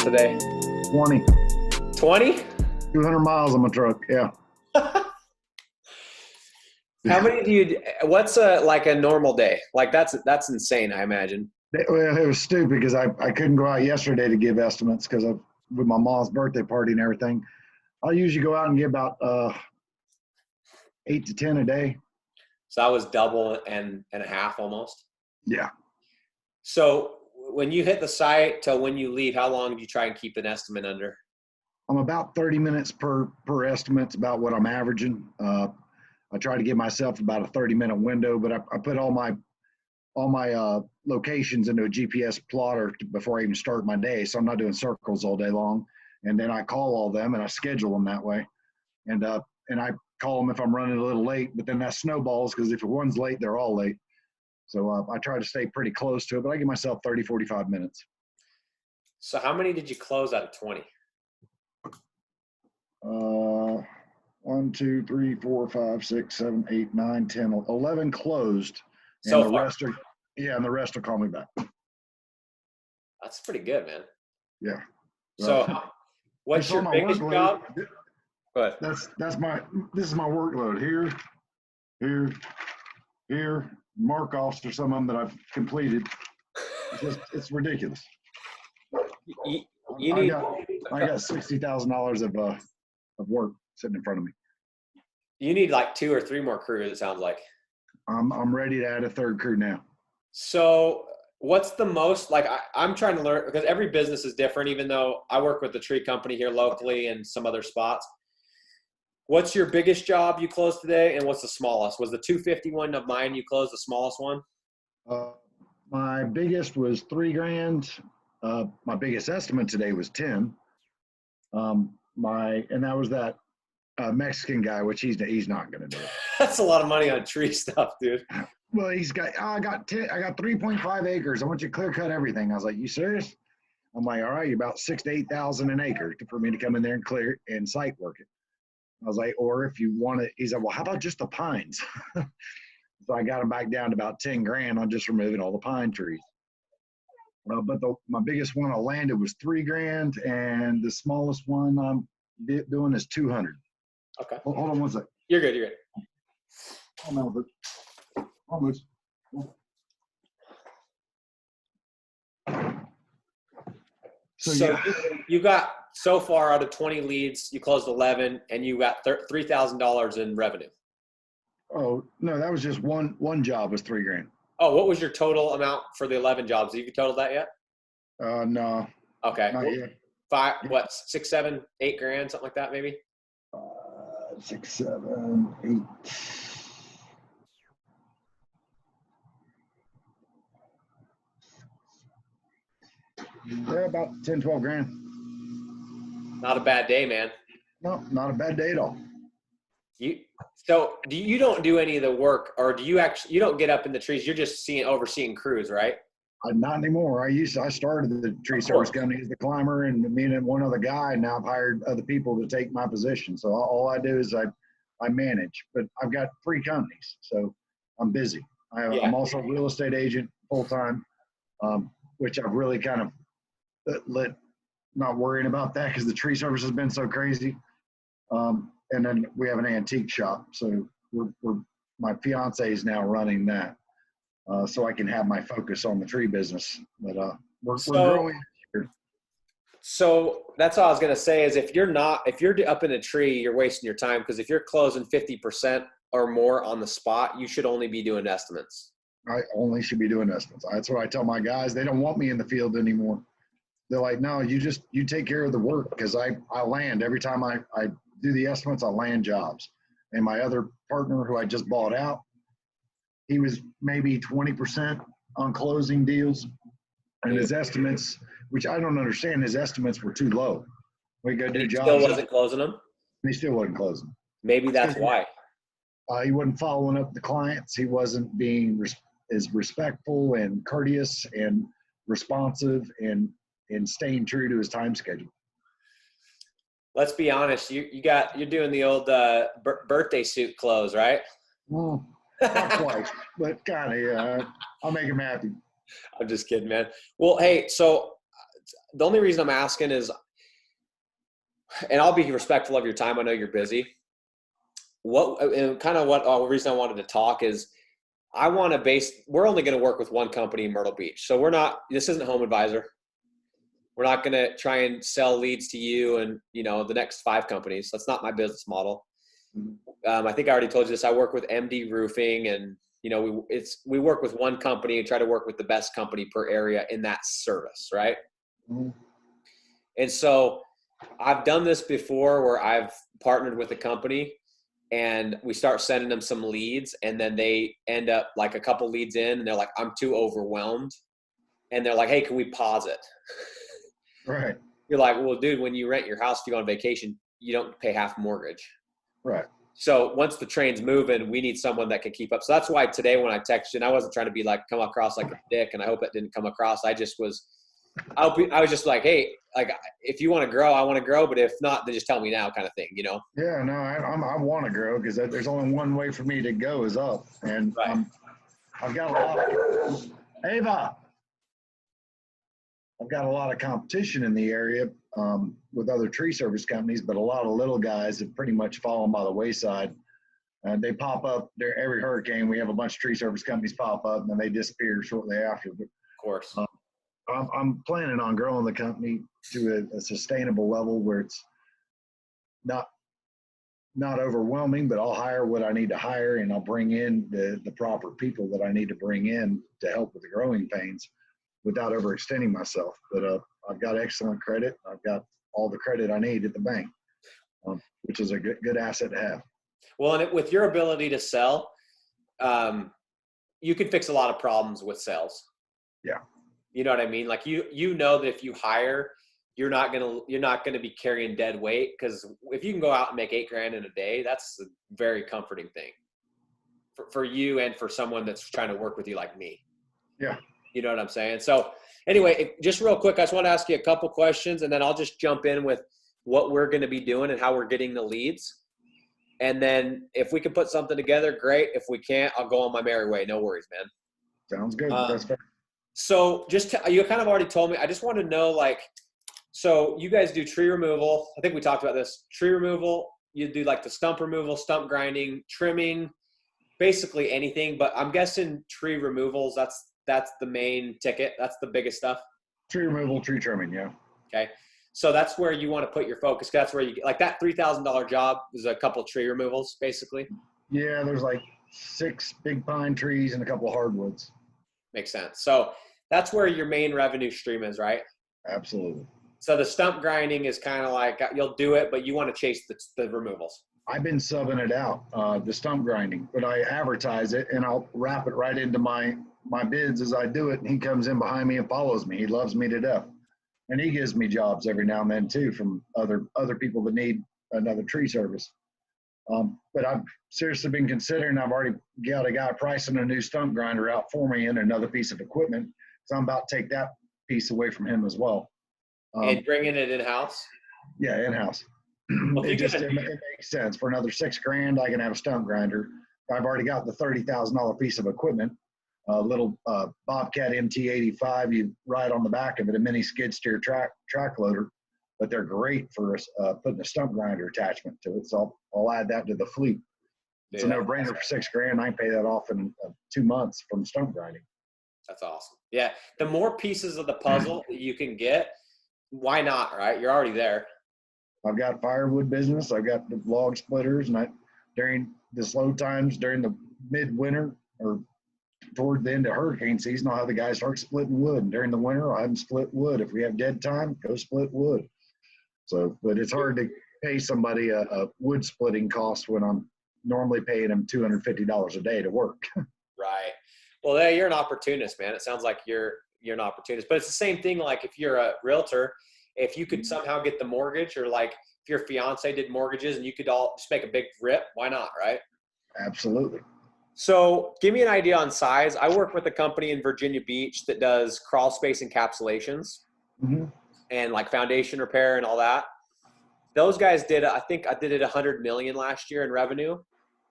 today? 20, 20? 200 miles on my truck. Yeah. How many do you, what's like a normal day? Like that's insane, I imagine. Well, it was stupid because I couldn't go out yesterday to give estimates because of with my mom's birthday party and everything. I'll usually go out and give about 8 to 10 a day. So that was double and a half almost. Yeah. So when you hit the site till when you leave, how long do you try and keep an estimate under? I'm about 30 minutes per estimate. It's about what I'm averaging. I try to give myself about a 30-minute window, but I put all my locations into a GPS plotter before I even start my day, so I'm not doing circles all day long. And then I call all them and I schedule them that way. And I call them if I'm running a little late, but then that snowballs because if one's late, they're all late. So I try to stay pretty close to it, but I give myself 30, 45 minutes. So how many did you close out of 20? 1, 2, 3, 4, 5, 6, 7, 8, 9, 10, 11 closed. And So the far. rest are, and the rest will call me back. That's pretty good, man. Yeah. So what's your biggest job? Go ahead. This is my workload here, mark offs for some of them that I've completed. It's ridiculous. I got $60,000 of work sitting in front of me. You need like 2 or 3 more crews, it sounds like. I'm ready to add a third crew now. So what's the most, like I'm trying to learn, because every business is different, even though I work with the tree company here locally and some other spots. What's your biggest job you closed today, and what's the smallest? Was the 251 of mine you closed the smallest one? My biggest was $3,000. My biggest estimate today was 10. And that was that Mexican guy, which he's not going to do it. That's a lot of money on tree stuff, dude. Well, I got 3.5 acres. I want you to clear cut everything. I was like, you serious? I'm like, all right, you're about 6,000 to 8,000 an acre for me to come in there and clear it and site work it. I was like, or if you want it, he said, well, how about just the pines? So I got him back down to about 10 grand on just removing all the pine trees. But my biggest one I landed was $3,000, and the smallest one I'm doing is 200. Okay. Hold on one second. You're good. You're good. Almost. So yeah. You got so far out of 20 leads, you closed 11, and you got $3,000 in revenue. Oh no, that was just one job was $3,000. Oh, what was your total amount for the 11 jobs? Have you totaled that yet? No. Okay. Not yet. 5, what, 6, 7, 8 grand, something like that, maybe? 6, 7, 8. They're about 10, 12 grand. Not a bad day, man. No, not a bad day at all. So you don't do any of the work, or you don't get up in the trees. You're just overseeing crews, right? Not anymore. I started the tree service company as the climber, and me and one other guy. And now I've hired other people to take my position. So all I do is I manage, but I've got 3 companies, so I'm busy. I'm also a real estate agent full time, which I've really kind of not worrying about that because the tree service has been so crazy. And then we have an antique shop, so my fiance is now running that, so I can have my focus on the tree business. But we're growing here. So that's all I was gonna say is if you're up in a tree, you're wasting your time, because if you're closing 50% or more on the spot, you should only be doing estimates. I only should be doing estimates. That's what I tell my guys. They don't want me in the field anymore. They're like, no, you take care of the work, because I land every time I do the estimates. I land jobs. And my other partner who I just bought out, he was maybe 20% on closing deals, and his estimates, which I don't understand, his estimates were too low. We go do jobs. Still wasn't closing them. He still wasn't closing. Maybe that's why. He wasn't following up the clients. He wasn't being as respectful and courteous and responsive and staying true to his time schedule. Let's be honest. You're doing the old birthday suit clothes, right? Well, not quite, but kind of, yeah. I'll make him happy. I'm just kidding, man. Well, hey, so the only reason I'm asking is, and I'll be respectful of your time. I know you're busy. The reason I wanted to talk is we're only going to work with one company in Myrtle Beach. So this isn't Home Advisor. We're not going to try and sell leads to you and, the next 5 companies. That's not my business model. I think I already told you this. I work with MD Roofing, and, we work with one company and try to work with the best company per area in that service. Right. Mhm. And so I've done this before where I've partnered with a company and we start sending them some leads, and then they end up like a couple leads in and they're like, I'm too overwhelmed. And they're like, hey, can we pause it? Right. You're like, well, dude, when you rent your house to go on vacation, you don't pay half mortgage. Right. So once the train's moving, we need someone that can keep up. So that's why today when I texted you, and I wasn't trying to be like, come across like a dick, and I hope that didn't come across. I was just like, hey, like if you want to grow, I want to grow, but if not, then just tell me now, kind of thing, Yeah, no, I want to grow because there's only one way for me to go is up. And Right. I've got a lot Ava, I've got a lot of competition in the area with other tree service companies, but a lot of little guys have pretty much fallen by the wayside. They pop up there every hurricane. We have a bunch of tree service companies pop up and then they disappear shortly after. But Of course. I'm planning on growing the company to a sustainable level where it's not overwhelming, but I'll hire what I need to hire, and I'll bring in the proper people that I need to bring in to help with the growing pains without overextending myself. But I've got excellent credit. I've got all the credit I need at the bank, which is a good asset to have. Well, and with your ability to sell, you can fix a lot of problems with sales. Yeah. You know what I mean? Like you know that if you hire, you're not gonna be carrying dead weight, because if you can go out and make $8,000 in a day, that's a very comforting thing for you and for someone that's trying to work with you like me. Yeah. You know what I'm saying? So anyway, just real quick, I just want to ask you a couple questions, and then I'll just jump in with what we're going to be doing and how we're getting the leads. And then if we can put something together, great. If we can't, I'll go on my merry way. No worries, man. Sounds good. That's fair. So you kind of already told me. I just want to know, so you guys do tree removal. I think we talked about this. Tree removal, you do like the stump removal, stump grinding, trimming, basically anything. But I'm guessing tree removals, that's the main ticket. That's the biggest stuff. Tree removal, tree trimming, yeah. Okay. So that's where you want to put your focus. That's where you get, like, that $3,000 job is a couple tree removals, basically. Yeah, there's like 6 big pine trees and a couple of hardwoods. Makes sense. So that's where your main revenue stream is, right? Absolutely. So the stump grinding is kind of like you'll do it, but you want to chase the removals. I've been subbing it out, the stump grinding, but I advertise it and I'll wrap it right into my bids as I do it. And he comes in behind me and follows me. He loves me to death. And he gives me jobs every now and then too from other people that need another tree service. But I've seriously been considering, I've already got a guy pricing a new stump grinder out for me and another piece of equipment. So I'm about to take that piece away from him as well. And bringing it in-house? Yeah, in-house. Well, it makes sense. For another $6,000, I can have a stump grinder. I've already got the $30,000 piece of equipment, a little Bobcat MT85. You ride on the back of it, a mini skid steer track loader, but they're great for putting a stump grinder attachment to it. So I'll add that to the fleet. It's a no-brainer for $6,000. I can pay that off in 2 months from stump grinding. That's awesome. Yeah, the more pieces of the puzzle that you can get, why not, right? You're already there. I've got firewood business. I've got the log splitters, and during the slow times, during the midwinter or toward the end of hurricane season, I'll have the guys start splitting wood. And during the winter, I'll have them split wood. If we have dead time, go split wood. So, but it's hard to pay somebody a wood splitting cost when I'm normally paying them $250 a day to work. Right. Well, you're an opportunist, man. It sounds like you're an opportunist, but it's the same thing. Like if you're a realtor, if you could somehow get the mortgage, or like if your fiance did mortgages and you could all just make a big rip, why not? Right. Absolutely. So give me an idea on size. I work with a company in Virginia Beach that does crawl space encapsulations and like foundation repair and all that. Those guys I think I did it 100 million last year in revenue.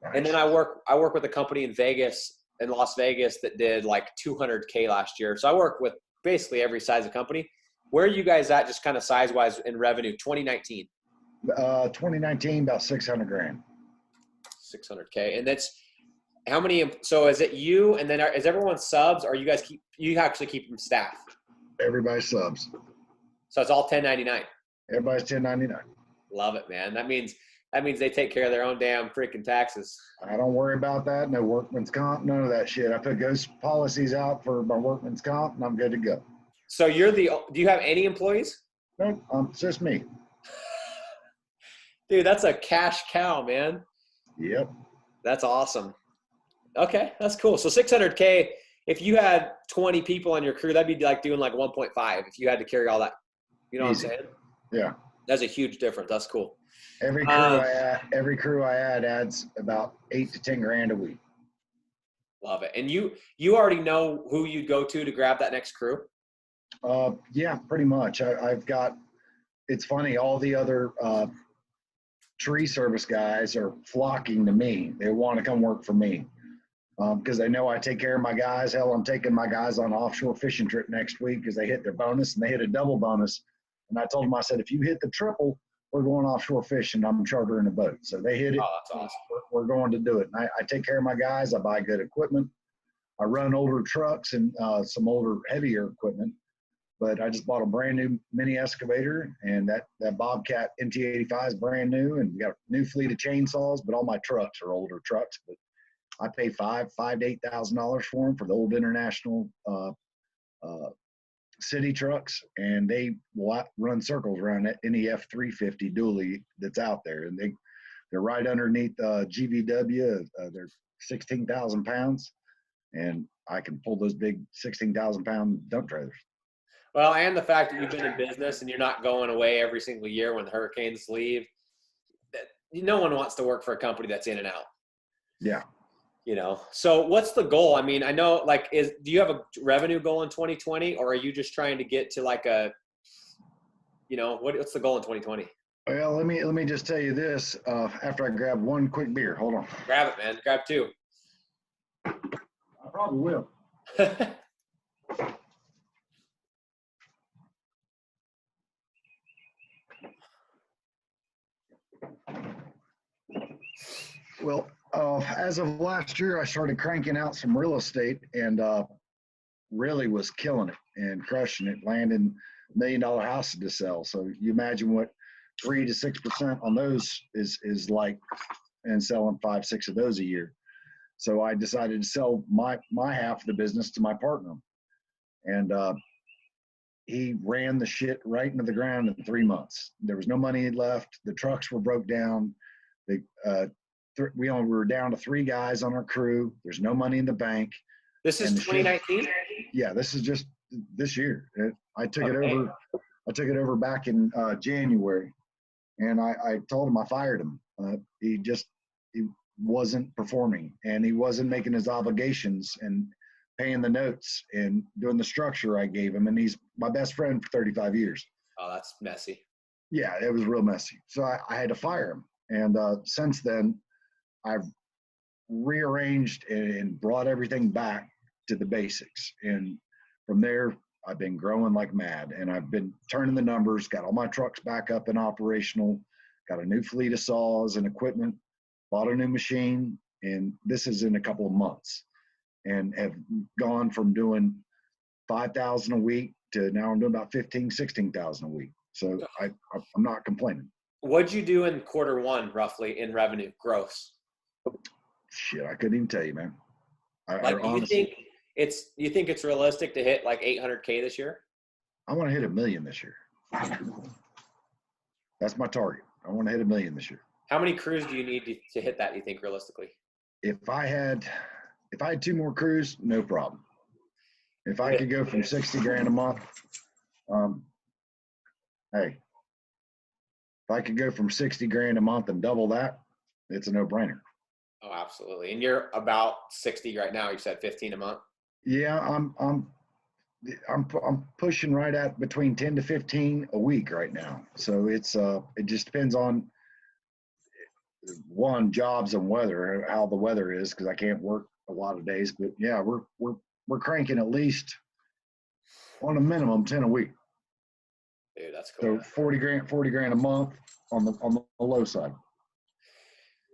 Nice. And then I work with a company in Las Vegas that did like 200K last year. So I work with basically every size of company. Where are you guys at just kind of size-wise in revenue? 2019, 2019, about 600 grand. 600K. And that's how many, so is it you and then is everyone subs or you guys you actually keep them staff? Everybody subs. So it's all 1099. Everybody's 1099. Love it, man. That means they take care of their own damn freaking taxes. I don't worry about that. No workman's comp, none of that shit. I put those policies out for my workman's comp and I'm good to go. So do you have any employees? Nope, it's just me. Dude, that's a cash cow, man. Yep. That's awesome. Okay, that's cool. So 600K, if you had 20 people on your crew, that'd be like doing like 1.5 if you had to carry all that. You know Easy. what I'm saying? Yeah. That's a huge difference. That's cool. Every crew I add adds about 8 to 10 grand a week. Love it. And you already know who you'd go to grab that next crew? Yeah, pretty much. I've got, it's funny, all the other tree service guys are flocking to me. They want to come work for me because they know I take care of my guys. Hell, I'm taking my guys on an offshore fishing trip next week because they hit their bonus and they hit a double bonus. And I told them, I said, if you hit the triple, we're going offshore fishing. I'm chartering a boat. So they hit it. Oh, that's awesome. We're going to do it. And I take care of my guys. I buy good equipment. I run older trucks and some older, heavier equipment. But I just bought a brand new mini excavator, and that Bobcat MT85 is brand new, and we got a new fleet of chainsaws. But all my trucks are older trucks. But I pay $5,000 to $8,000 for them for the old international city trucks, and they will run circles around that NEF 350 dually that's out there, and they're right underneath GVW. They're 16,000 pounds, and I can pull those big 16,000 pound dump trailers. Well, and the fact that you've been in business and you're not going away every single year when the hurricanes leave, no one wants to work for a company that's in and out. Yeah. You know, so what's the goal? I mean, I know like, do you have a revenue goal in 2020 or are you just trying to get to like what's the goal in 2020? Well, let me just tell you this, after I grab one quick beer, hold on. Grab it, man. Grab two. I probably will. Well, as of last year, I started cranking out some real estate and really was killing it and crushing it, landing $1 million houses to sell. So you imagine what 3 to 6% on those is like, and selling 5, 6 of those a year. So I decided to sell my half of the business to my partner, and he ran the shit right into the ground in 3 months. There was no money left. The trucks were broke down. We were down to 3 guys on our crew. There's no money in the bank. This is 2019? Yeah, this is just this year. I took it over. I took it over back in January, and I told him I fired him. He wasn't performing, and he wasn't making his obligations and paying the notes and doing the structure I gave him. And he's my best friend for 35 years. Oh, that's messy. Yeah, it was real messy. So I had to fire him. And since then, I've rearranged and brought everything back to the basics. And from there, I've been growing like mad. And I've been turning the numbers, got all my trucks back up and operational, got a new fleet of saws and equipment, bought a new machine. And this is in a couple of months. And have gone from doing 5,000 a week to now I'm doing about 15, 16,000 a week. So I'm not complaining. What'd you do in Q1 roughly in revenue gross? Shit, I couldn't even tell you, man. You think it's realistic to hit like 800K this year? I want to hit $1 million this year. That's my target. I want to hit $1 million this year. How many crews do you need to hit that, you think, realistically? If I had 2 more crews, no problem. If I could go from 60 grand a month, hey, if I could go from 60 grand a month and double that, it's a no-brainer. Oh, absolutely. And you're about 60 right now. You said 15 a month. Yeah, I'm pushing right at between 10 to 15 a week right now. So it just depends on one, jobs and weather, how the weather is, because I can't work a lot of days. But yeah, we're cranking at least on a minimum 10 a week. That's cool. So 40 grand a month on the low side.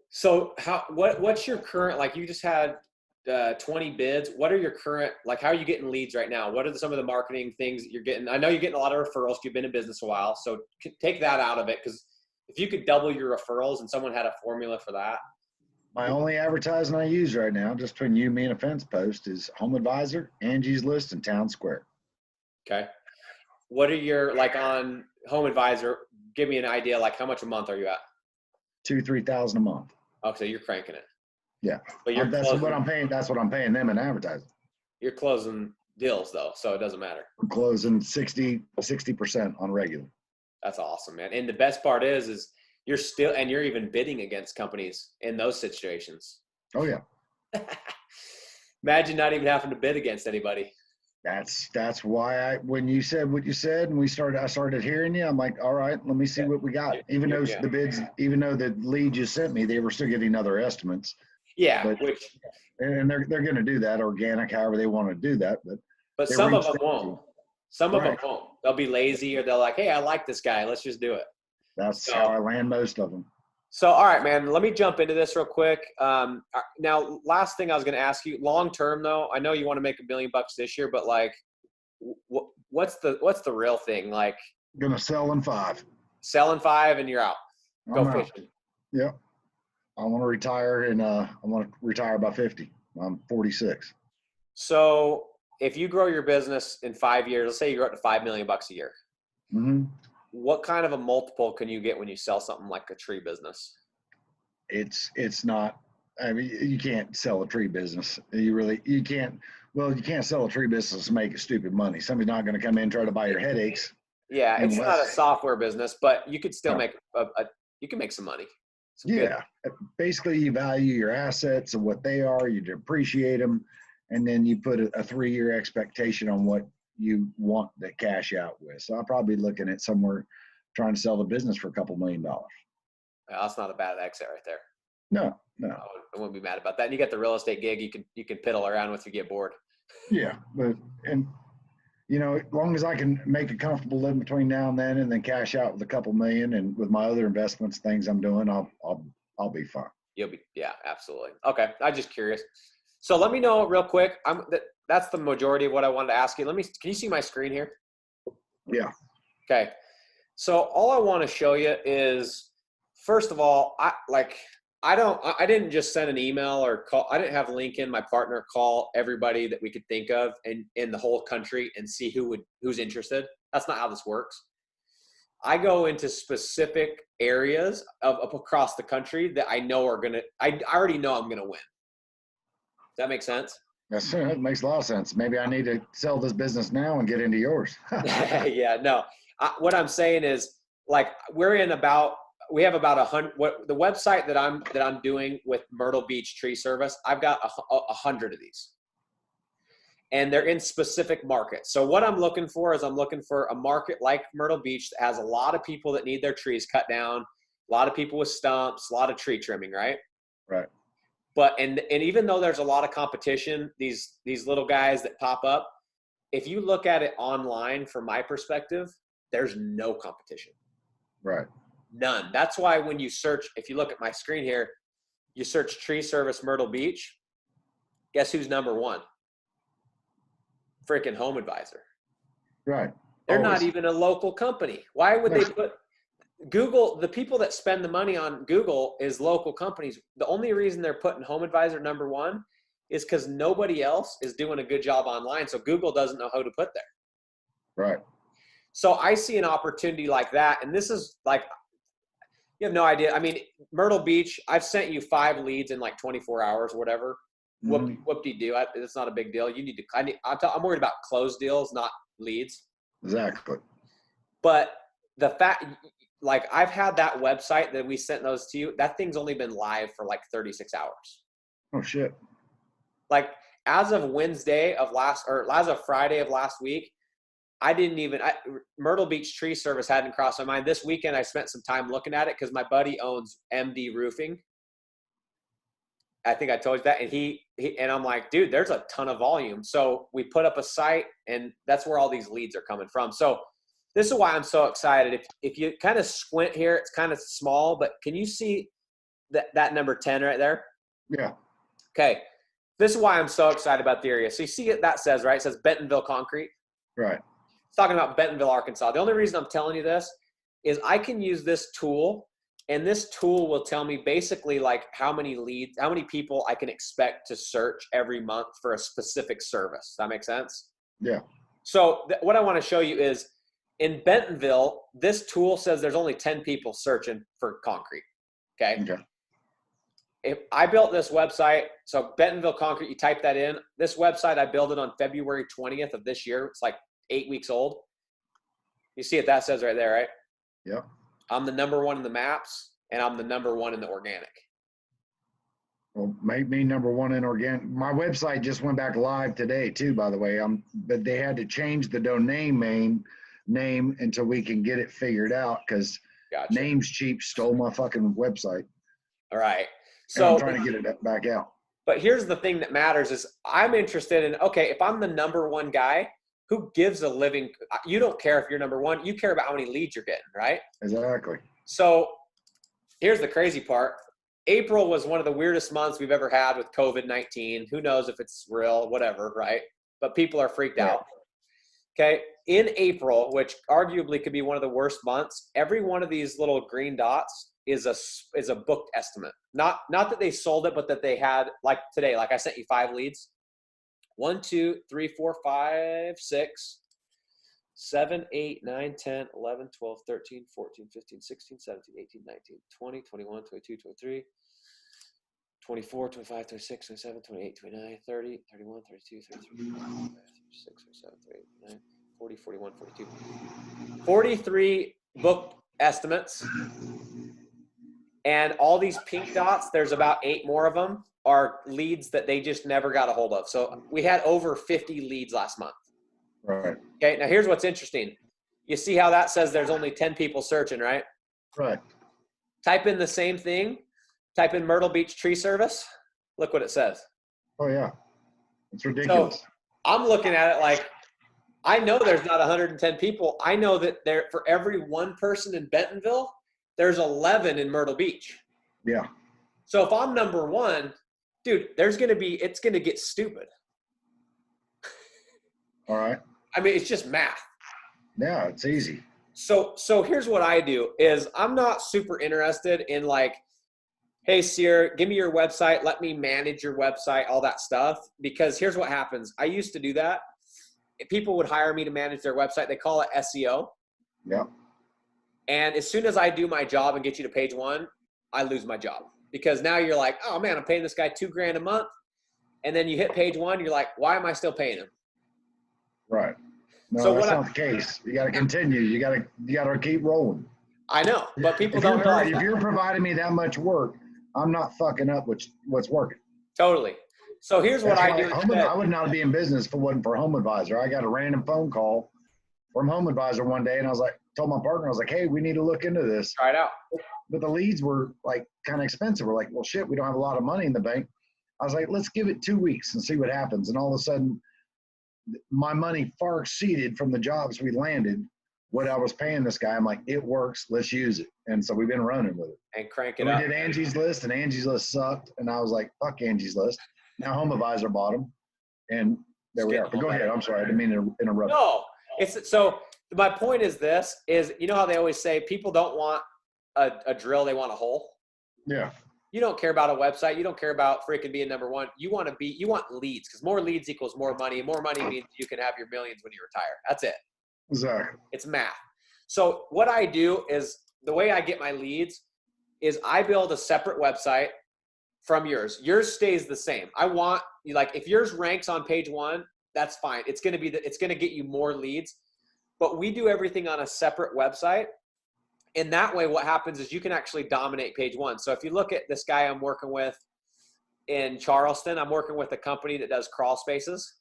So what's your current, like you just had 20 bids. What are your current, like, how are you getting leads right now? What are some of the marketing things that you're getting? I know you're getting a lot of referrals. You've been in business a while. So take that out of it. Because if you could double your referrals and someone had a formula for that. My only advertising I use right now, just between you, me, and a fence post, is Home Advisor, Angie's List, and Town Square. Okay. What are your, like on Home Advisor, give me an idea, like how much a month are you at? 2,000-3,000 a month. Oh, so you're cranking it. Yeah. But you're That's closing, what I'm paying. That's what I'm paying them in advertising. you're closing deals though, so it doesn't matter. I'm closing 60% on regular. That's awesome, man. And the best part is you're still, and you're even bidding against companies in those situations. Oh yeah. Imagine not even having to bid against anybody. That's why when you said what you said and I started hearing you, I'm like, all right, let me see what we got. Even though the bids, even though the lead you sent me, they were still getting other estimates. Yeah, but, and they're going to do that organic, however they want to do that. But some of them won't. Some of them won't. They'll be lazy, or they're like, hey, I like this guy. Let's just do it. That's how I land most of them. So, all right, man, let me jump into this real quick. Now, last thing I was going to ask you, long term though, I know you want to make $1 million this year, but like, what's the real thing? Like, going to sell in 5. Sell in 5 and you're out. Go fishing. Yep. I want to retire by 50. I'm 46. So if you grow your business in 5 years, let's say you grow up to $5 million a year. Mm-hmm. What kind of a multiple can you get when you sell something like a tree business? It's not, I mean, you can't sell a tree business. You can't sell a tree business to make stupid money. Somebody's not going to come in and try to buy your headaches. Yeah. It's not a software business, but you could still make you can make some money. Yeah. Basically you value your assets and what they are, you depreciate them, and then you put a 3-year expectation on what you want to cash out with. So I'll probably be looking at somewhere trying to sell the business for a couple $1 million. That's not a bad exit right there. No. I wouldn't be mad about that. And you got the real estate gig you can piddle around with if you get bored. Yeah, and as long as I can make a comfortable living between now and then cash out with a couple million, and with my other investments, things I'm doing, I'll be fine. Yeah, absolutely. Okay, I'm just curious. So let me know real quick. That's the majority of what I wanted to ask you. Can you see my screen here? Yeah. Okay. So all I want to show you is, first of all, I didn't just send an email or call. I didn't have Lincoln, my partner, call everybody that we could think of in the whole country and see who's interested. That's not how this works. I go into specific areas of across the country that I know I already know I'm gonna win. Does that make sense? Yes, it makes a lot of sense. Maybe I need to sell this business now and get into yours. Yeah, no. What I'm saying is, like, we have about 100. What the website that I'm doing with Myrtle Beach Tree Service, I've got 100 of these, and they're in specific markets. So what I'm looking for is a market like Myrtle Beach that has a lot of people that need their trees cut down, a lot of people with stumps, a lot of tree trimming, right? Right. But and even though there's a lot of competition, these little guys that pop up, if you look at it online, from my perspective, there's no competition. Right. None. That's why when you search, if you look at my screen here, you search Tree Service Myrtle Beach, guess who's number 1? Freaking Home Advisor. Right. They're not even a local company. Why would they put Google? The people that spend the money on Google is local companies. The only reason they're putting Home Advisor number 1 is because nobody else is doing a good job online. So Google doesn't know who to put there. Right. So I see an opportunity like that. And this is like, you have no idea. I mean, Myrtle Beach, I've sent you 5 leads in like 24 hours or whatever. Mm-hmm. Whoop-de-doo. It's not a big deal. I'm worried about closed deals, not leads. Exactly. But the fact, like, I've had that website that we sent those to you, that thing's only been live for like 36 hours. Oh, shit. Like, as of Friday of last week, Myrtle Beach Tree Service hadn't crossed my mind. This weekend, I spent some time looking at it because my buddy owns MD Roofing. I think I told you that. And and I'm like, dude, there's a ton of volume. So we put up a site, and that's where all these leads are coming from. So this is why I'm so excited. If you kind of squint here, it's kind of small, but can you see that number 10 right there? Yeah. Okay. This is why I'm so excited about the area. So you see it, that says, right? It says Bentonville Concrete. Right. It's talking about Bentonville, Arkansas. The only reason I'm telling you this is I can use this tool, and this tool will tell me basically like how many leads, how many people I can expect to search every month for a specific service. Does that make sense? Yeah. So what I want to show you is in Bentonville, this tool says there's only 10 people searching for concrete. Okay. Okay. If I built this website, so Bentonville Concrete, you type that in. This website, I built it on February 20th of this year. It's like 8 weeks old. You see what that says right there, right? Yeah. I'm the number one in the maps, and I'm the number one in the organic. Well, make me number one in organic. My website just went back live today too, by the way. But they had to change the domain name until we can get it figured out because Gotcha. Names Cheap stole my fucking website. All right. So I'm So trying to get it back out. But here's the thing that matters is I'm interested in, okay, if I'm the number one guy, who gives a living? You don't care if you're number one. You care about how many leads you're getting, right? Exactly. So here's the crazy part. April was one of the weirdest months we've ever had with COVID-19. Who knows if it's real, whatever, right? But people are freaked out. Okay. In April, which arguably could be one of the worst months, every one of these little green dots is a booked estimate. Not that they sold it, but that they had, like today, like I sent you 5 leads. 1, 2, 3, 4, 5, 6, 7, 8, 9, 10, 11, 12, 13, 14, 15, 16, 17, 18, 19, 20, 21, 22, 23, 24, 25, 26, 27, 28, 29, 30, 31, 32, 33, 34, 35, 36, 37, 38, 39, 40, 41, 42. 43 booked estimates. And all these pink dots, there's about 8 more of them, are leads that they just never got a hold of. So we had over 50 leads last month. Right. Okay, now here's what's interesting. You see how that says there's only 10 people searching, right? Right. Type in the same thing. Type in Myrtle Beach Tree Service. Look what it says. Oh, yeah. It's ridiculous. So I'm looking at it like, I know there's not 110 people. I know that there, for every 1 person in Bentonville, there's 11 in Myrtle Beach. Yeah. So if I'm number 1, dude, it's going to get stupid. All right. I mean, it's just math. Yeah, it's easy. So here's what I do is I'm not super interested in like, hey, Sear, give me your website. Let me manage your website, all that stuff. Because here's what happens. I used to do that. If people would hire me to manage their website. They call it SEO. Yeah. And as soon as I do my job and get you to page 1, I lose my job. Because now you're like, oh man, I'm paying this guy $2,000 a month. And then you hit page 1, you're like, why am I still paying him? Right. No, So that's not the case. You got to continue. You got to keep rolling. I know, but people don't realize if you're providing me that much work, I'm not fucking up what's working. Totally. So here's what I do instead. I would not be in business if it wasn't for Home Advisor. I got a random phone call from Home Advisor one day, and I was like, told my partner, I was like, hey, we need to look into this. Try it out. But the leads were like kind of expensive. We're like, well, shit, we don't have a lot of money in the bank. I was like, let's give it 2 weeks and see what happens. And all of a sudden, my money far exceeded from the jobs we landed what I was paying this guy. I'm like, it works. Let's use it. And so we've been running with it. And crank it up. We did Angie's List, and Angie's List sucked. And I was like, fuck Angie's List. Now Home Advisor bought them. And there we are. But go ahead. I'm sorry. I didn't mean to interrupt. No. So my point is this, is you know how they always say people don't want a drill, they want a hole? Yeah. You don't care about a website. You don't care about freaking being number 1. You want leads, because more leads equals more money. And more money means you can have your millions when you retire. That's it. Exactly. It's math. So what I do is, the way I get my leads is I build a separate website from yours. Yours stays the same. I want you, like, if yours ranks on page 1, that's fine. It's going to get you more leads, but we do everything on a separate website. And that way what happens is you can actually dominate page 1. So if you look at this guy I'm working with in Charleston, I'm working with a company that does crawl spaces.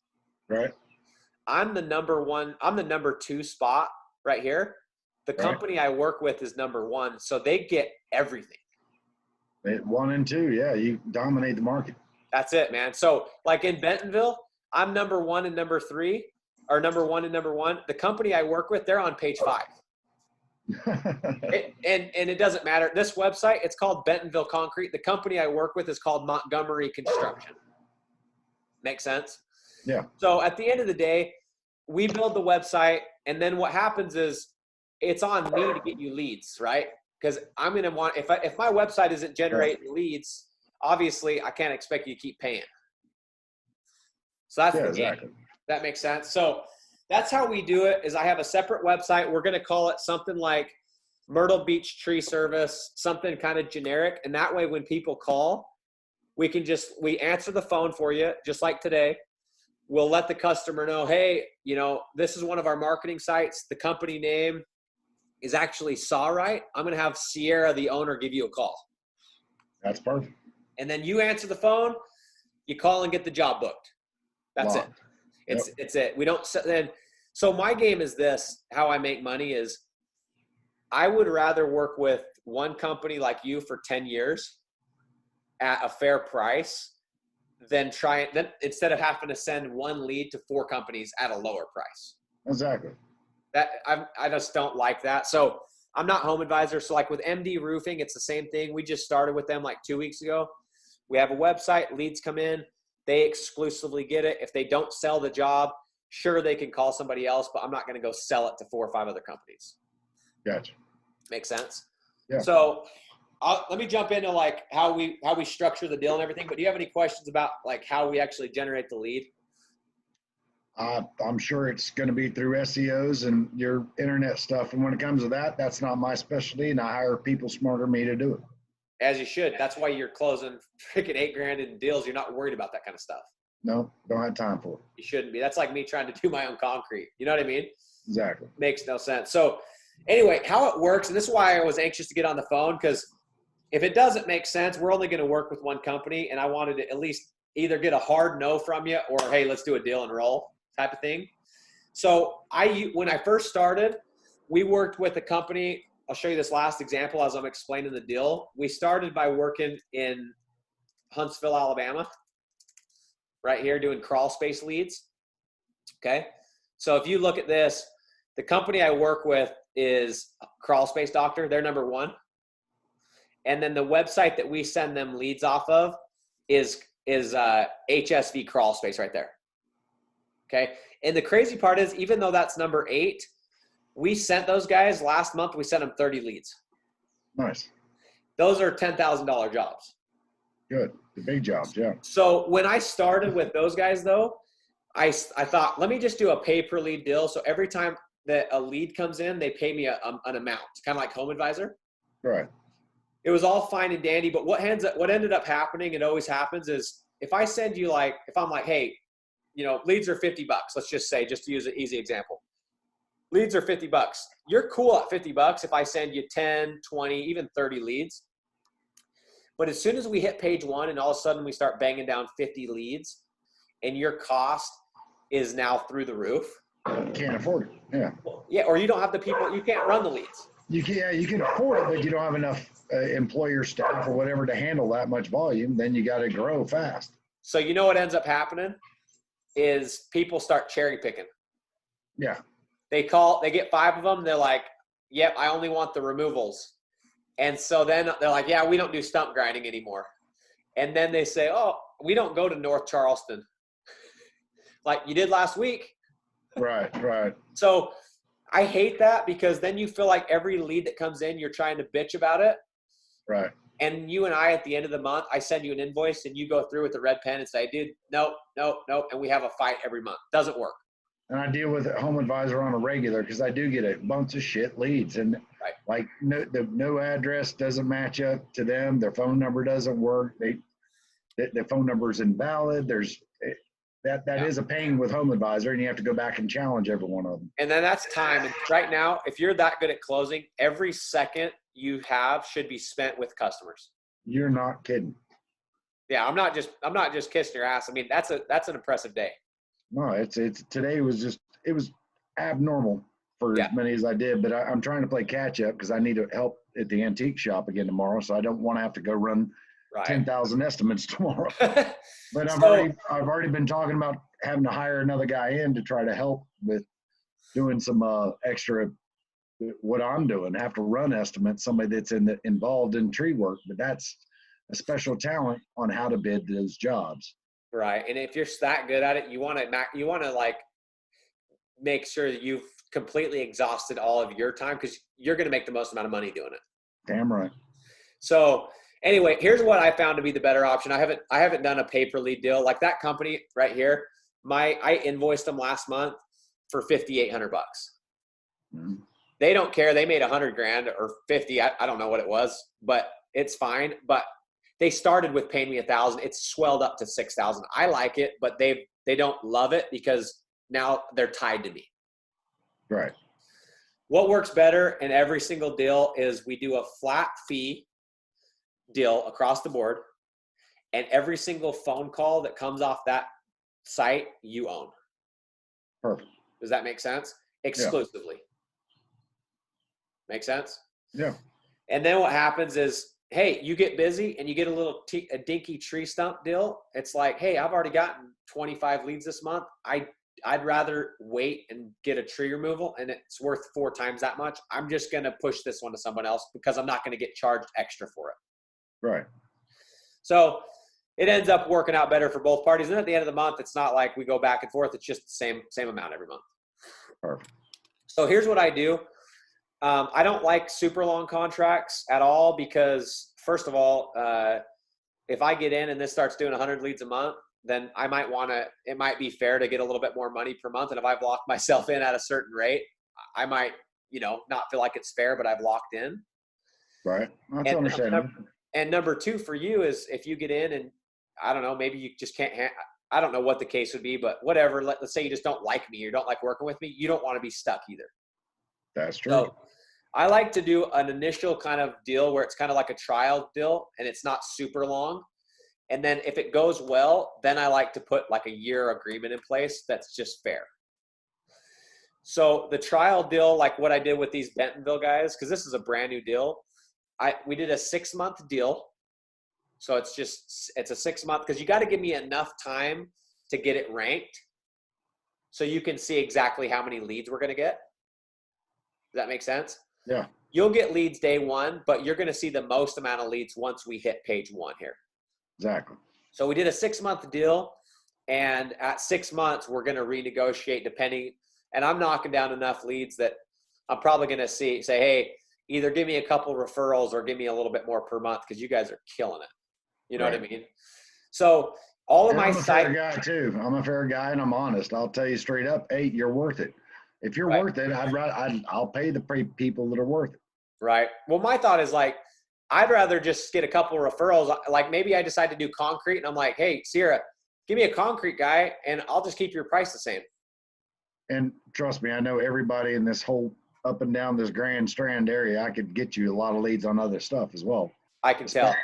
Right. I'm the number 2 spot right here. The company I work with is number 1. So they get everything. 1 and 2. Yeah. You dominate the market. That's it, man. So like in Bentonville, I'm number 1 and number 3 are number one and number one. The company I work with, they're on page 5. And it doesn't matter. This website, it's called Bentonville Concrete. The company I work with is called Montgomery Construction. Make sense? Yeah. So at the end of the day, we build the website, and then what happens is it's on me to get you leads, right? Because I'm going to want, if my website isn't generating leads, obviously I can't expect you to keep paying. So that's the game. Exactly. That makes sense. So that's how we do it. Is I have a separate website. We're going to call it something like Myrtle Beach Tree Service, something kind of generic. And that way, when people call, we answer the phone for you, just like today. We'll let the customer know, hey, this is one of our marketing sites. The company name is actually Sawright. I'm going to have Sierra, the owner, give you a call. That's perfect. And then you answer the phone, you call and get the job booked. That's it. It's it. We don't then. So my game is this, how I make money is I would rather work with one company like you for 10 years at a fair price than instead of having to send one lead to 4 companies at a lower price. Exactly. I just don't like that. So I'm not Home Advisor. So like with MD Roofing, it's the same thing. We just started with them like 2 weeks ago. We have a website, leads come in, they exclusively get it. If they don't sell the job, sure, they can call somebody else, but I'm not going to go sell it to 4 or 5 other companies. Gotcha. Make sense? Yeah. So let me jump into like how we structure the deal and everything. But do you have any questions about like how we actually generate the lead? I'm sure it's going to be through SEOs and your internet stuff. And when it comes to that, that's not my specialty. And I hire people smarter than me to do it. As you should. That's why you're closing freaking $8,000 in deals. You're not worried about that kind of stuff. No, don't have time for it. You shouldn't be. That's like me trying to do my own concrete. You know what I mean? Exactly. Makes no sense. So anyway, how it works, and this is why I was anxious to get on the phone, because if it doesn't make sense, we're only going to work with one company, and I wanted to at least either get a hard no from you or, hey, let's do a deal and roll type of thing. So when I first started, we worked with a company. I'll show you this last example as I'm explaining the deal. We started by working in Huntsville, Alabama, right here doing crawl space leads. Okay. So if you look at this, the company I work with is Crawl Space Doctor. They're number one. And then the website that we send them leads off of is HSV Crawl Space right there. Okay. And the crazy part is, even though that's number 8, we sent those guys last month, we sent them 30 leads. Nice. Those are $10,000 jobs. Good. The big jobs. Yeah. So when I started with those guys though, I thought, let me just do a pay per lead deal. So every time that a lead comes in, they pay me an amount, kind of like Home Advisor. Right. It was all fine and dandy, but what ended up happening, it always happens, is if I send you if I'm like, hey, leads are $50. Let's just say, just to use an easy example. Leads are $50. You're cool at $50 if I send you 10, 20, even 30 leads. But as soon as we hit page 1 and all of a sudden we start banging down 50 leads and your cost is now through the roof. You can't afford it. Yeah. Yeah. Or you don't have the people, you can't run the leads. You can afford it, but you don't have enough employer staff or whatever to handle that much volume. Then you got to grow fast. So you know what ends up happening is people start cherry picking. Yeah. They get 5 of them. They're like, yep, I only want the removals. And so then they're like, yeah, we don't do stump grinding anymore. And then they say, oh, we don't go to North Charleston like you did last week. Right. So I hate that, because then you feel like every lead that comes in, you're trying to bitch about it. Right. And you and I, at the end of the month, I send you an invoice and you go through with the red pen and say, dude, nope. And we have a fight every month. Doesn't work. And I deal with Home Advisor on a regular, because I do get a bunch of shit leads, and like no address doesn't match up to them. Their phone number doesn't work. The phone number is invalid. That is a pain with Home Advisor, and you have to go back and challenge every one of them. And then that's time. And right now, if you're that good at closing, every second you have should be spent with customers. You're not kidding. Yeah, I'm not just kissing your ass. I mean, that's an impressive day. No, today was abnormal for as many as I did, but I'm trying to play catch up because I need help at the antique shop again tomorrow, so I don't want to have to go run 10,000 estimates tomorrow. But I've already been talking about having to hire another guy in to try to help with doing some extra what I'm doing. Have to run estimates, somebody that's involved in tree work, but that's a special talent on how to bid those jobs. Right. And if you're that good at it, you want to like make sure that you've completely exhausted all of your time, because you're going to make the most amount of money doing it. Damn right. So anyway, here's what I found to be the better option. I haven't done a pay per lead deal like that company right here. I invoiced them last month for $5,800. Mm-hmm. They don't care. They made 100 grand or 50. I don't know what it was, but it's fine. But they started with paying me 1,000. It's swelled up to 6,000. I like it, but they don't love it because now they're tied to me. Right. What works better in every single deal is we do a flat fee deal across the board, and every single phone call that comes off that site you own. Perfect. Does that make sense? Exclusively. Yeah. Make sense? Yeah. And then what happens is, hey, you get busy and you get a dinky tree stump deal. It's like, hey, I've already gotten 25 leads this month. I'd rather wait and get a tree removal, and it's worth 4 times that much. I'm just going to push this one to someone else because I'm not going to get charged extra for it. Right. So it ends up working out better for both parties. And at the end of the month, it's not like we go back and forth. It's just the same amount every month. Perfect. So here's what I do. I don't like super long contracts at all because, first of all, if I get in and this starts doing 100 leads a month, then it might be fair to get a little bit more money per month. And if I've locked myself in at a certain rate, I might, not feel like it's fair, but I've locked in. Right. That's understandable. And number 2 for you is if you get in and I don't know, maybe you just can't, I don't know what the case would be, but whatever. Let's say you just don't like me or don't like working with me. You don't want to be stuck either. That's true. So I like to do an initial kind of deal where it's kind of like a trial deal and it's not super long. And then if it goes well, then I like to put like a year agreement in place that's just fair. So the trial deal, like what I did with these Bentonville guys, because this is a brand new deal, we did a 6-month deal. So it's a 6-month, because you got to give me enough time to get it ranked so you can see exactly how many leads we're going to get. Does that make sense? Yeah. You'll get leads day 1, but you're going to see the most amount of leads once we hit page 1 here. Exactly. So we did a 6-month deal, and at 6 months, we're going to renegotiate depending, and I'm knocking down enough leads that I'm probably going to say, hey, either give me a couple referrals or give me a little bit more per month because you guys are killing it. You know Right. what I mean? So all of my I'm a fair guy too. I'm a fair guy and I'm honest. I'll tell you straight up, hey, you're worth it. If you're worth it, I'll pay the people that are worth it. Right. Well, my thought is like, I'd rather just get a couple of referrals. Like maybe I decide to do concrete and I'm like, hey, Sierra, give me a concrete guy and I'll just keep your price the same. And trust me, I know everybody in this whole up and down this Grand Strand area. I could get you a lot of leads on other stuff as well. I can tell.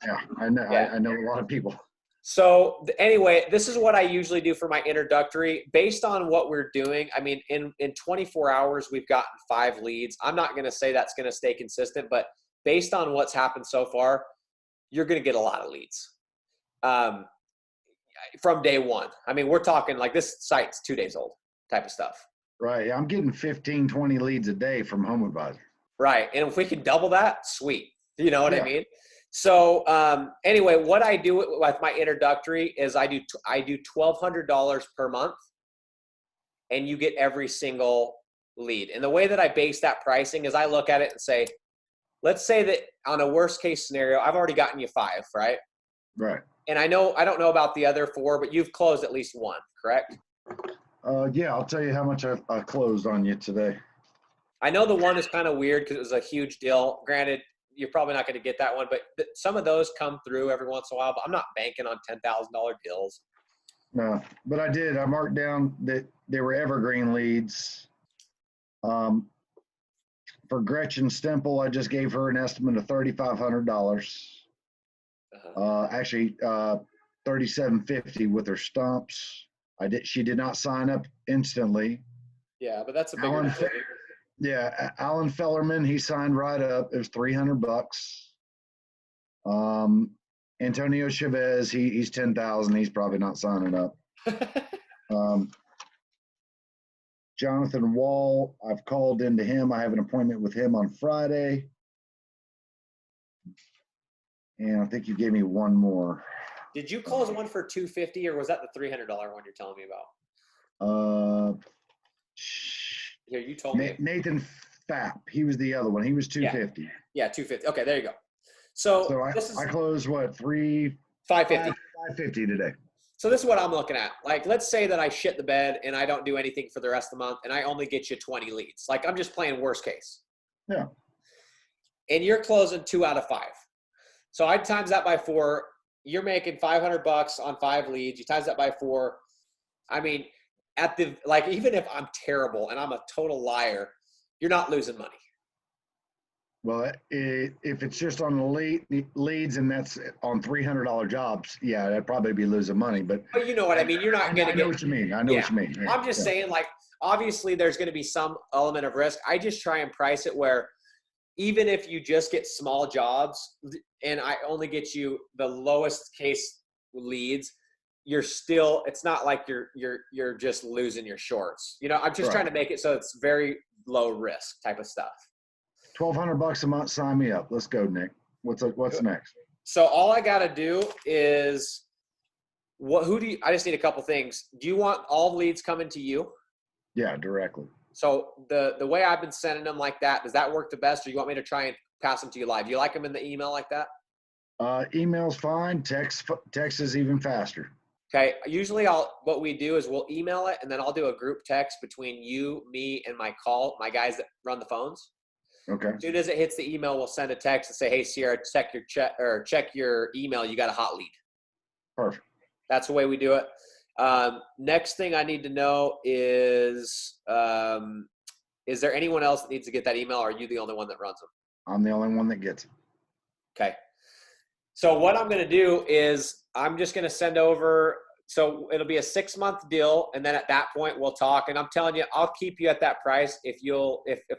Yeah, I know. Yeah. I know a lot of people. So anyway, this is what I usually do for my introductory. Based on what we're doing, I mean, in 24 hours, we've gotten 5 leads. I'm not going to say that's going to stay consistent, but based on what's happened so far, you're going to get a lot of leads from day 1. I mean, we're talking like this site's 2 days old type of stuff. Right. I'm getting 15, 20 leads a day from Home Advisor. Right. And if we can double that, sweet. You know what I mean? So anyway, what I do with my introductory is I do $1,200 per month, and you get every single lead. And the way that I base that pricing is I look at it and say, let's say that on a worst case scenario, I've already gotten you 5, right? Right. And I don't know about the other 4, but you've closed at least 1, correct? Yeah, I'll tell you how much I closed on you today. I know the one is kind of weird because it was a huge deal. Granted, you're probably not going to get that one, but some of those come through every once in a while, but I'm not banking on $10,000 deals. No, but I did. I marked down that they were evergreen leads. For Gretchen Stemple, I just gave her an estimate of $3,500. Actually, $3,750 with her stumps. She did not sign up instantly. Yeah, but that's a bigger thing. Yeah, Alan Fellerman, he signed right up. It was $300. Antonio Chavez, he's 10,000. He's probably not signing up. Jonathan Wall, I've called into him. I have an appointment with him on Friday. And I think you gave me one more. Did you close one for 250 or was that the $300 one you're telling me about? Uh, Here, you told me. Nathan Fapp. He was the other one. He was 250. Yeah, 250. Okay, there you go. So I closed what, 550. 550 today. So this is what I'm looking at. Like, let's say that I shit the bed and I don't do anything for the rest of the month and I only get you 20 leads. Like, I'm just playing worst case. Yeah. And you're closing 2 out of 5. So I times that by 4. You're making $500 on 5 leads. You times that by 4. I mean, even if I'm terrible and I'm a total liar, you're not losing money. Well, if it's just on the leads and that's on $300 jobs, yeah, that'd probably be losing money. But you know what I mean? You're not going to get. I know what you mean. I know what you mean. Yeah. I'm just saying, like, obviously there's going to be some element of risk. I just try and price it where even if you just get small jobs and I only get you the lowest case leads, you're still, it's not like you're just losing your shorts. You know, I'm just trying to make it so it's very low risk type of stuff. $1,200 a month. Sign me up. Let's go, Nick. What's next? So all I got to do is I just need a couple things. Do you want all leads coming to you? Yeah, directly. So the way I've been sending them like that, does that work the best, or you want me to try and pass them to you live? Do you like them in the email like that? Email's fine. Text is even faster. Okay. Usually what we do is we'll email it and then I'll do a group text between you, me, and my guys that run the phones. Okay. As soon as it hits the email, we'll send a text and say, hey, Sierra, check your email. You got a hot lead. Perfect. That's the way we do it. Next thing I need to know is there anyone else that needs to get that email, or are you the only one that runs them? I'm the only one that gets it. Okay. So what I'm going to do is I'm just going to send over, so it'll be a 6-month deal. And then at that point we'll talk, and I'm telling you, I'll keep you at that price. If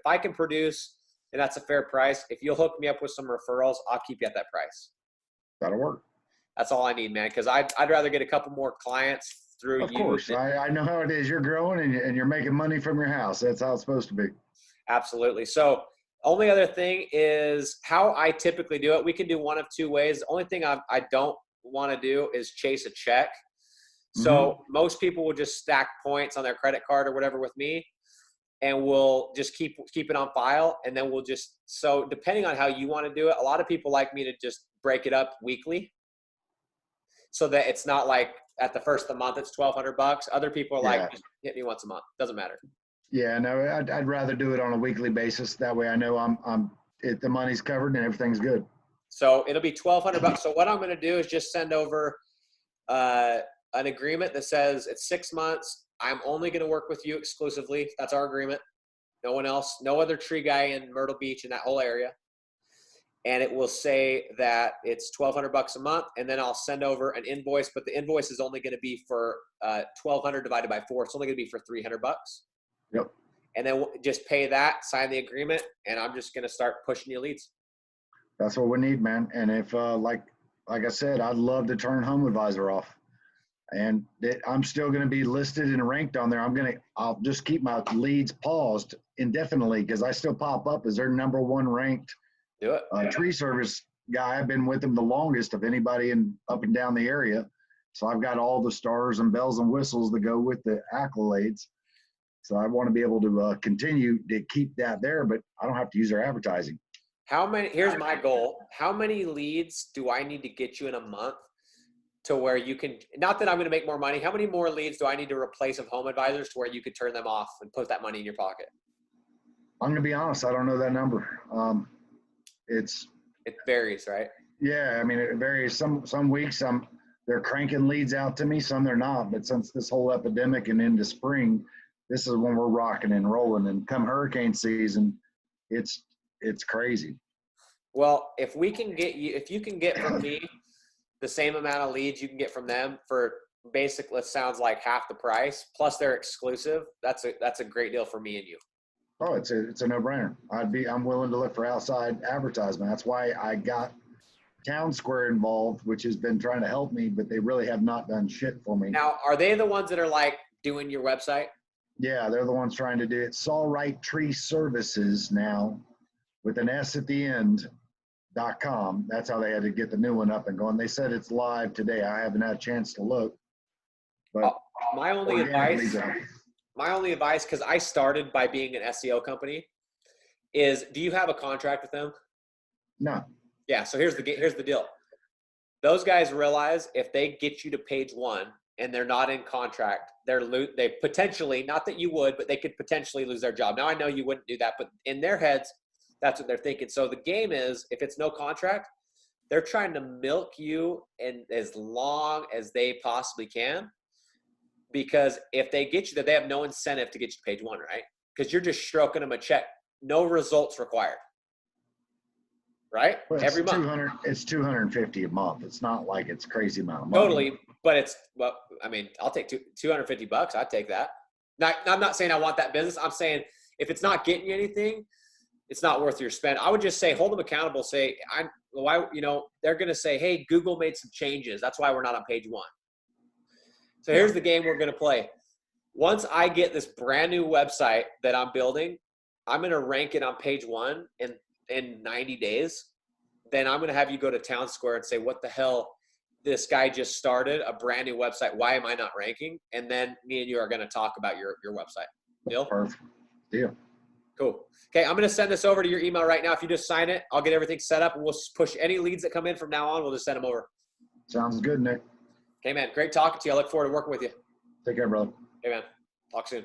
I can produce, and that's a fair price, if you'll hook me up with some referrals, I'll keep you at that price. That'll work. That's all I need, man. Cause I'd rather get a couple more clients through you. Of course. I know how it is. You're growing and you're making money from your house. That's how it's supposed to be. Absolutely. So only other thing is how I typically do it. We can do one of 2 ways. The only thing I don't want to do is chase a check. So most people will just stack points on their credit card or whatever with me, and we'll just keep it on file. And then so depending on how you want to do it, a lot of people like me to just break it up weekly so that it's not like at the first of the month, it's $1,200. Other people are like, just hit me once a month. Doesn't matter. Yeah, no, I'd rather do it on a weekly basis. That way I know the money's covered and everything's good. So it'll be $1,200. So what I'm going to do is just send over an agreement that says it's 6 months. I'm only going to work with you exclusively. That's our agreement. No one else, no other tree guy in Myrtle Beach in that whole area. And it will say that it's $1,200 a month. And then I'll send over an invoice, but the invoice is only going to be for 1,200 divided by 4. It's only going to be for $300. Yep. And then we'll just pay that, sign the agreement, and I'm just going to start pushing you leads. That's what we need, man. And if like I said, I'd love to turn Home Advisor off. And I'm still going to be listed and ranked on there. I'll just keep my leads paused indefinitely because I still pop up as their #1 ranked tree service guy. I've been with them the longest of anybody up and down the area. So I've got all the stars and bells and whistles that go with the accolades. So I want to be able to continue to keep that there, but I don't have to use their advertising. Here's my goal. How many leads do I need to get you in a month to where you can, not that I'm going to make more money, how many more leads do I need to replace of Home Advisors to where you could turn them off and put that money in your pocket? I'm going to be honest. I don't know that number. It varies, right? Yeah. I mean, it varies. Some weeks they're cranking leads out to me. Some they're not. But since this whole epidemic and into spring, this is when we're rocking and rolling. And come hurricane season, it's crazy. Well, if you can get from me the same amount of leads you can get from them for basically, it sounds like half the price, plus they're exclusive, that's a great deal for me and you. Oh, it's a no-brainer. I'm willing to look for outside advertisement. That's why I got Town Square involved, which has been trying to help me, but they really have not done shit for me. Now, are they the ones that are like doing your website? Yeah, they're the ones trying to do it. Saw Right Tree Services now with an S at the end .com. That's how they had to get the new one up and going. They said it's live today. I haven't had a chance to look, but my only advice, because I started by being an SEO company, is do you have a contract with them? No. Yeah. So here's the deal. Those guys realize if they get you to page 1 and they're not in contract, they potentially, not that you would, but they could potentially lose their job. Now I know you wouldn't do that, but in their heads, that's what they're thinking. So the game is, if it's no contract, they're trying to milk you in as long as they possibly can, because if they get you there, they have no incentive to get you to page 1, right? Because you're just stroking them a check, no results required, right? Well, Every month. It's 250 a month. It's not like it's crazy amount of money. Totally, but I mean, I'll take $250. I'd take that. I'm not saying I want that business. I'm saying if it's not getting you anything, it's not worth your spend. I would just say hold them accountable. Say they're going to say, hey, Google made some changes. That's why we're not on page 1. So here's the game we're going to play. Once I get this brand new website that I'm building, I'm going to rank it on page 1 in 90 days. Then I'm going to have you go to Town Square and say, what the hell? This guy just started a brand new website. Why am I not ranking? And then me and you are going to talk about your website. Deal? Perfect. Deal. Cool. Okay, I'm going to send this over to your email right now. If you just sign it, I'll get everything set up, and we'll push any leads that come in from now on. We'll just send them over. Sounds good, Nick. Okay, man. Great talking to you. I look forward to working with you. Take care, brother. Okay, man. Talk soon.